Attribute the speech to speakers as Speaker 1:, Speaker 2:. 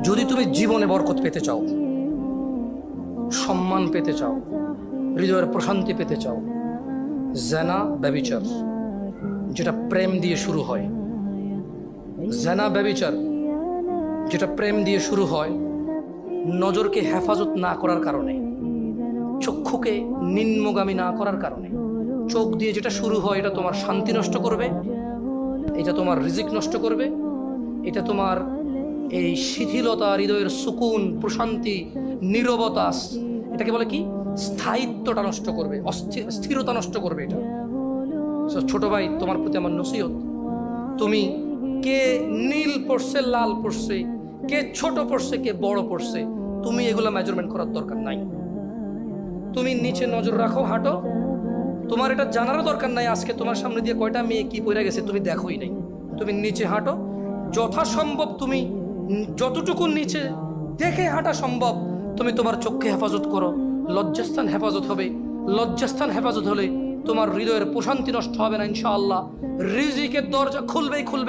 Speaker 1: যদি তুমি জীবনে বরকত পেতে চাও, সম্মান পেতে চাও, হৃদয়ের প্রশান্তি পেতে চাও, জেনা ব্যভিচার যেটা প্রেম দিয়ে শুরু হয়, জেনা ব্যভিচার যেটা প্রেম দিয়ে শুরু হয়, নজরকে হেফাজত না করার কারণে, চক্ষুকে নিম্নগামী না করার কারণে, চোখ দিয়ে যেটা শুরু হয় এটা তোমার শান্তি নষ্ট করবে, এটা তোমার রিজিক নষ্ট করবে, এটা তোমার এই শিথিলতা, হৃদয়ের সুকুন, প্রশান্তি, নীরবতা, এটাকে বলে কি, স্থায়িত্বটা নষ্ট করবে, স্থিরতা নষ্ট করবে এটা। ছোট ভাই, তোমার প্রতি আমার নসিহত, তুমি কে নীল পড়ছে, লাল পড়ছে, কে ছোট পড়ছে, কে বড় পড়ছে, তুমি এগুলা মেজারমেন্ট করার দরকার নাই। তুমি নিচে নজর রাখো, হাঁটো, তোমার এটা জানারও দরকার নাই আজকে তোমার সামনে দিয়ে কয়টা মেয়ে কি পড়ে গেছে তুমি দেখোই নাই। তুমি নিচে হাঁটো, যথাসম্ভব তুমি যতটুকু নিচে দেখে হাঁটা সম্ভব তুমি তোমার চোখকে হেফাজত করো। লজ্জাস্থান হেফাজত হবে, লজ্জাস্থান হেফাজত হলে তোমার হৃদয়ের প্রশান্তি নষ্ট হবে না ইনশাআল্লাহ। রিজিকের দরজা খুলবেই খুলবে।